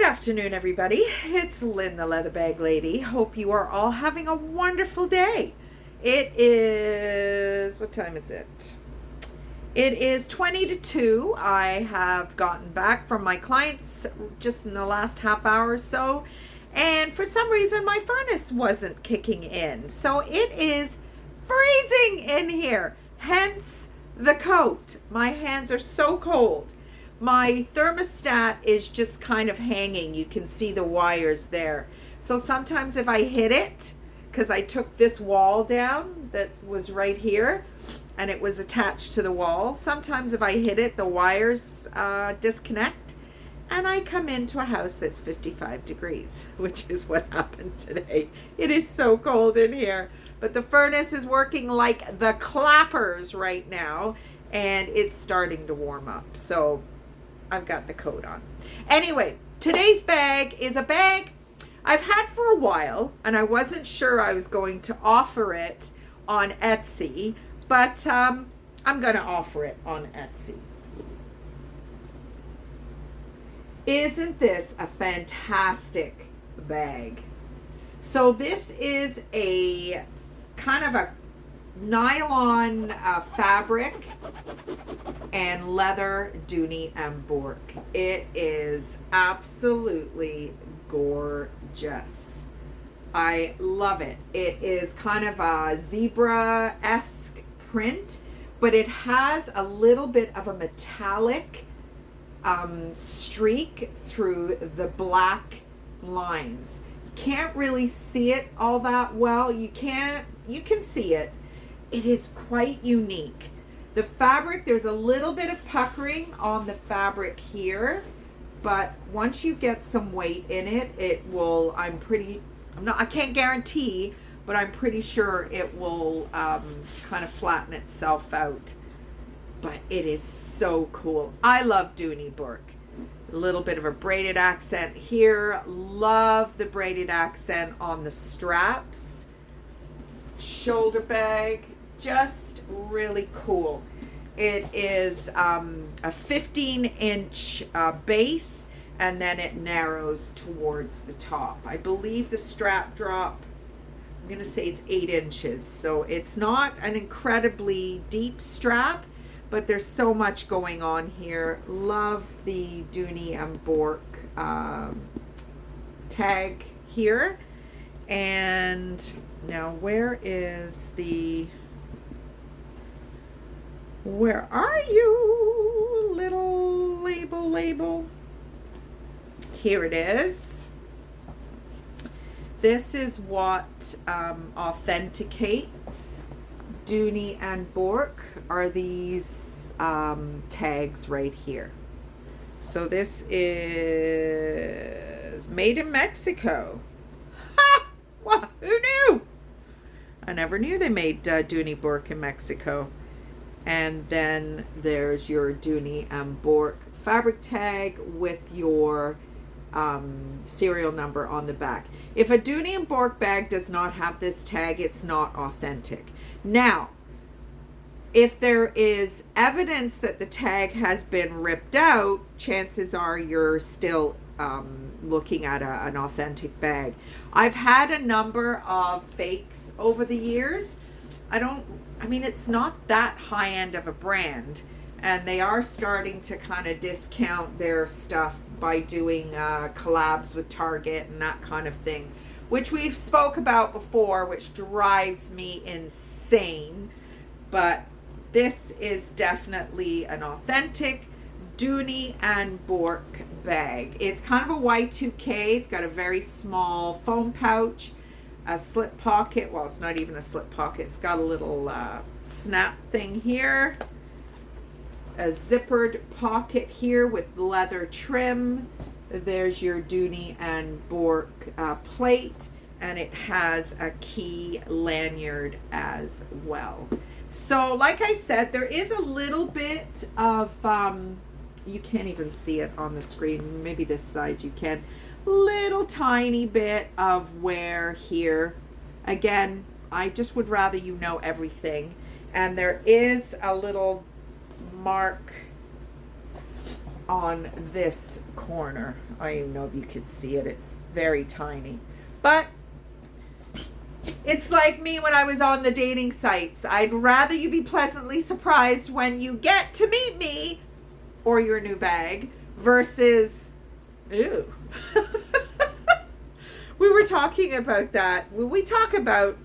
afternoon, everybody. It's Lynn, the Leather Bag Lady. Hope you are all having a wonderful day. It is, what time is it? It is 20 to 2. I have gotten back from my clients just in the last half hour or so. And for some reason, my furnace wasn't kicking in. So it is freezing in here. Hence the coat. My hands are so cold. My thermostat is just kind of hanging. You can see the wires there. So sometimes if I hit it, because I took this wall down that was right here and it was attached to the wall, sometimes if I hit it, the wires disconnect and I come into a house that's 55 degrees, which is what happened today. It is so cold in here. But the furnace is working like the clappers right now and it's starting to warm up. So I've got the coat on. Anyway, today's bag is a bag I've had for a while, and I wasn't sure I was going to offer it on Etsy, but I'm going to offer it on Etsy. Isn't this a fantastic bag? So this is a kind of a nylon fabric and leather Dooney Bourke. It is absolutely gorgeous. I love it. It is kind of a zebra-esque print, but it has a little bit of a metallic streak through the black lines. You can't really see it all that well. You can see it. It is quite unique. The fabric, there's a little bit of puckering on the fabric here, but once you get some weight in it, it will, I can't guarantee, but I'm pretty sure it will kind of flatten itself out. But it is so cool. I love Dooney Bourke. A little bit of a braided accent here. Love the braided accent on the straps. Shoulder bag. Just really cool. It is a 15-inch base, and then it narrows towards the top. I believe the strap drop, I'm going to say it's 8 inches. So it's not an incredibly deep strap, but there's so much going on here. Love the Dooney Bourke tag here. And now where are you, little label? Here it is. This is what authenticates Dooney Bourke, are these tags right here. So this is made in Mexico. Ha! Well, who knew? I never knew they made Dooney Bourke in Mexico. And then there's your Dooney Bourke fabric tag with your serial number on the back. If a Dooney Bourke bag does not have this tag, it's not authentic. Now, if there is evidence that the tag has been ripped out, chances are you're still looking at an authentic bag. I've had a number of fakes over the years. It's not that high end of a brand, and they are starting to kind of discount their stuff by doing collabs with Target and that kind of thing, which we've spoke about before, which drives me insane. But this is definitely an authentic Dooney Bourke bag. It's kind of a Y2K. It's got a very small foam pouch, a slip pocket. Well, it's not even a slip pocket. It's got a little snap thing here, a zippered pocket here with leather trim. There's your Dooney Bourke plate, and it has a key lanyard as well. So like I said, there is a little bit of you can't even see it on the screen, maybe this side you can, little tiny bit of wear here. Again, I just would rather you know everything. And there is a little mark on this corner. I don't even know if you could see it. It's very tiny. But it's like me when I was on the dating sites. I'd rather you be pleasantly surprised when you get to meet me or your new bag versus, ew. We were talking about that. We talk about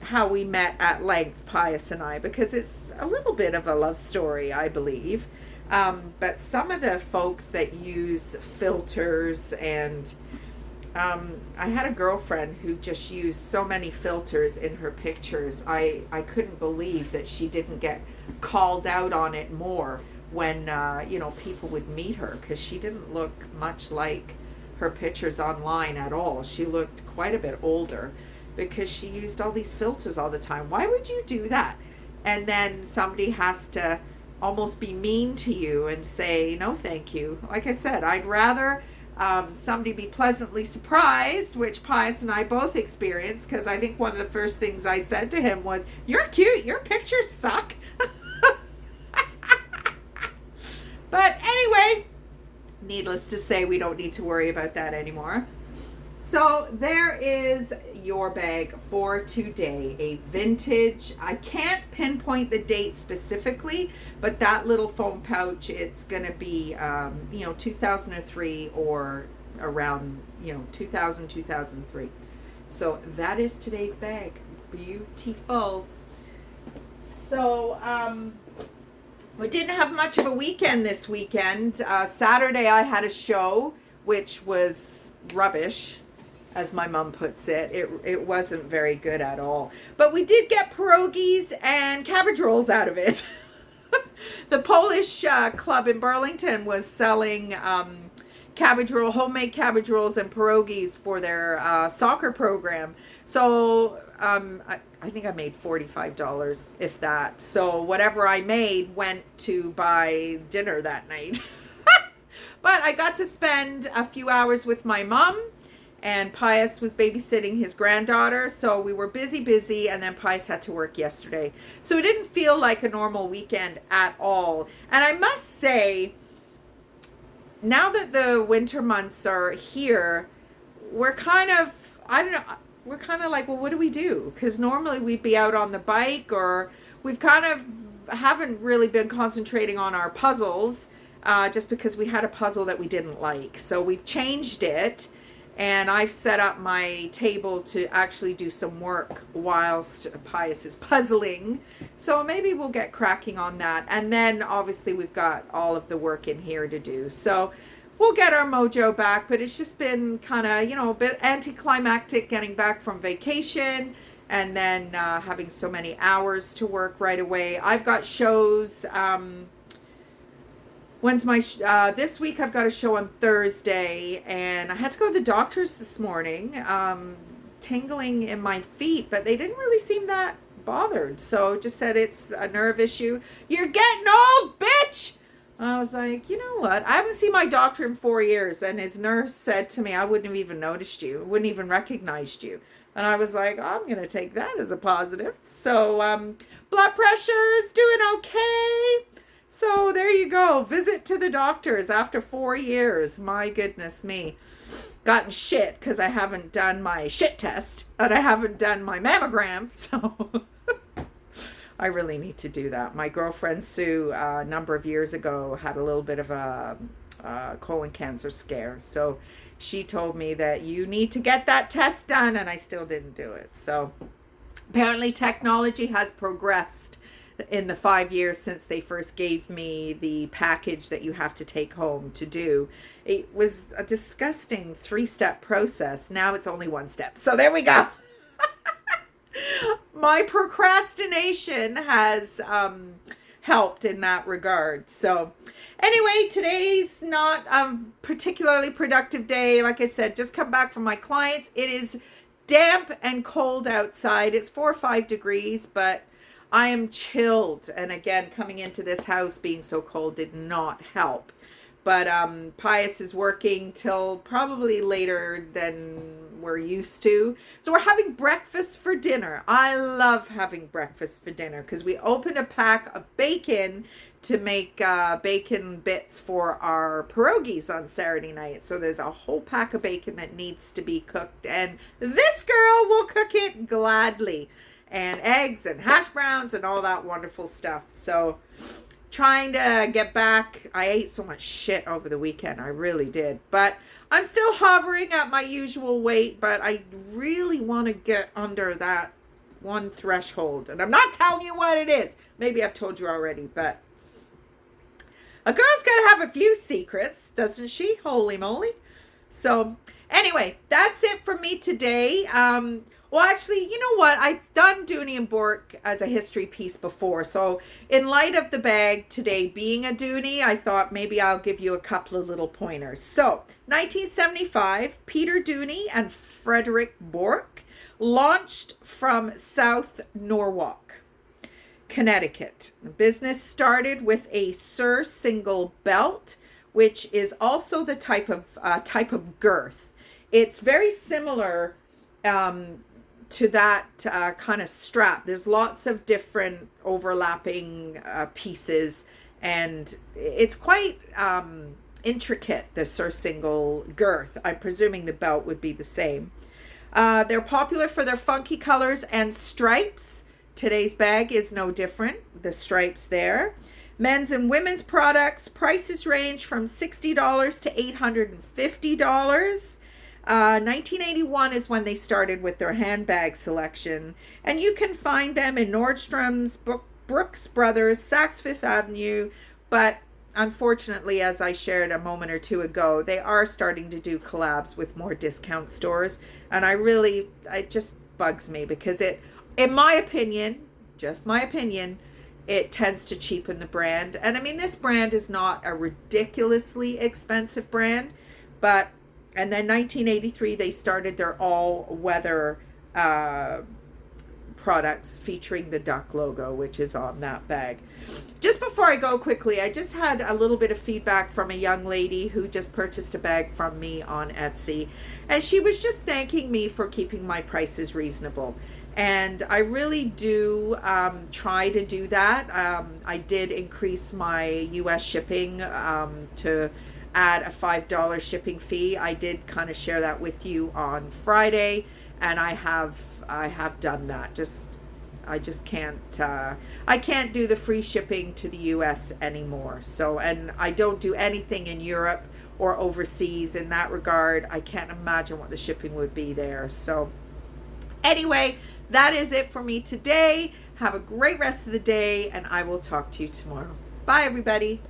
how we met at length, Pius and I, because it's a little bit of a love story, I believe. But some of the folks that use filters and I had a girlfriend who just used so many filters in her pictures. I couldn't believe that she didn't get called out on it more when, people would meet her, because she didn't look much like her pictures online at all. She looked quite a bit older because she used all these filters all the time. Why would you do that? And then somebody has to almost be mean to you and say, no, thank you. Like I said, I'd rather somebody be pleasantly surprised, which Pius and I both experienced, because I think one of the first things I said to him was, you're cute, your pictures suck. But anyway, needless to say, we don't need to worry about that anymore. So there is your bag for today, a vintage. I can't pinpoint the date specifically, but that little foam pouch, it's going to be, 2003 or around, 2000, 2003. So that is today's bag. Beautiful. So, we didn't have much of a weekend this weekend. Saturday I had a show, which was rubbish, as my mom puts it. It wasn't very good at all. But we did get pierogies and cabbage rolls out of it. The Polish club in Burlington was selling homemade cabbage rolls and pierogies for their soccer program. So I think I made $45, if that. So whatever I made went to buy dinner that night. But I got to spend a few hours with my mom, and Pius was babysitting his granddaughter. So we were busy, and then Pius had to work yesterday. So it didn't feel like a normal weekend at all. And I must say, now that the winter months are here, we're kind of, we're kind of like, well, what do we do? Because normally we'd be out on the bike, or we've kind of haven't really been concentrating on our puzzles, just because we had a puzzle that we didn't like. So we've changed it, and I've set up my table to actually do some work whilst Pius is puzzling. So maybe we'll get cracking on that. And then obviously we've got all of the work in here to do. So we'll get our mojo back, but it's just been kind of, a bit anticlimactic getting back from vacation and then having so many hours to work right away. I've got shows. When's my this week? I've got a show on Thursday, and I had to go to the doctor's this morning, tingling in my feet, but they didn't really seem that bothered. So just said it's a nerve issue. You're getting old, bitch. I was like, you know what? I haven't seen my doctor in 4 years, and his nurse said to me, I wouldn't have even noticed you, wouldn't even recognized you. And I was like, I'm going to take that as a positive. So blood pressure is doing okay. So there you go. Visit to the doctors after 4 years. My goodness me. Gotten shit because I haven't done my shit test, and I haven't done my mammogram. So I really need to do that. My girlfriend Sue, a number of years ago, had a little bit of a colon cancer scare. So she told me that you need to get that test done, and I still didn't do it. So apparently technology has progressed in the 5 years since they first gave me the package that you have to take home to do. It was a disgusting 3-step process. Now it's only 1 step. So there we go. My procrastination has helped in that regard. So anyway, today's not a particularly productive day. Like I said, just come back from my clients. It is damp and cold outside. It's 4 or 5 degrees, but I am chilled. And again, coming into this house being so cold did not help. But Pius is working till probably later than we're used to. So we're having breakfast for dinner. I love having breakfast for dinner because we opened a pack of bacon to make bacon bits for our pierogies on Saturday night. So there's a whole pack of bacon that needs to be cooked, and this girl will cook it gladly. And eggs and hash browns and all that wonderful stuff. So trying to get back. I ate so much shit over the weekend. I really did. But I'm still hovering at my usual weight, but I really want to get under that one threshold. And I'm not telling you what it is. Maybe I've told you already, but a girl's got to have a few secrets, doesn't she? Holy moly. So anyway, that's it for me today. Well, actually, you know what? I've done Dooney Bourke as a history piece before. So in light of the bag today being a Dooney, I thought maybe I'll give you a couple of little pointers. So 1975, Peter Dooney and Frederick Bourke launched from South Norwalk, Connecticut. The business started with a single belt, which is also the type of girth. It's very similar to that kind of strap. There's lots of different overlapping pieces, and it's quite intricate, the single girth. I'm presuming the belt would be the same. They're popular for their funky colors and stripes. Today's bag is no different. The stripes there. Men's and women's products, prices range from $60 to $850. 1981 is when they started with their handbag selection, and you can find them in Nordstrom's, Brooks Brothers, Saks Fifth Avenue, but unfortunately, as I shared a moment or two ago, they are starting to do collabs with more discount stores, and it just bugs me because it, in my opinion, just my opinion, it tends to cheapen the brand. And I mean, this brand is not a ridiculously expensive brand, but and then 1983, they started their all-weather products featuring the duck logo, which is on that bag. Just before I go quickly, I just had a little bit of feedback from a young lady who just purchased a bag from me on Etsy. And she was just thanking me for keeping my prices reasonable. And I really do try to do that. I did increase my U.S. shipping to add a $5 shipping fee. I did kind of share that with you on Friday, and I have done that. I just can't I can't do the free shipping to the US anymore. So, and I don't do anything in Europe or overseas in that regard. I can't imagine what the shipping would be there. So anyway, that is it for me today. Have a great rest of the day, and I will talk to you tomorrow. Bye everybody.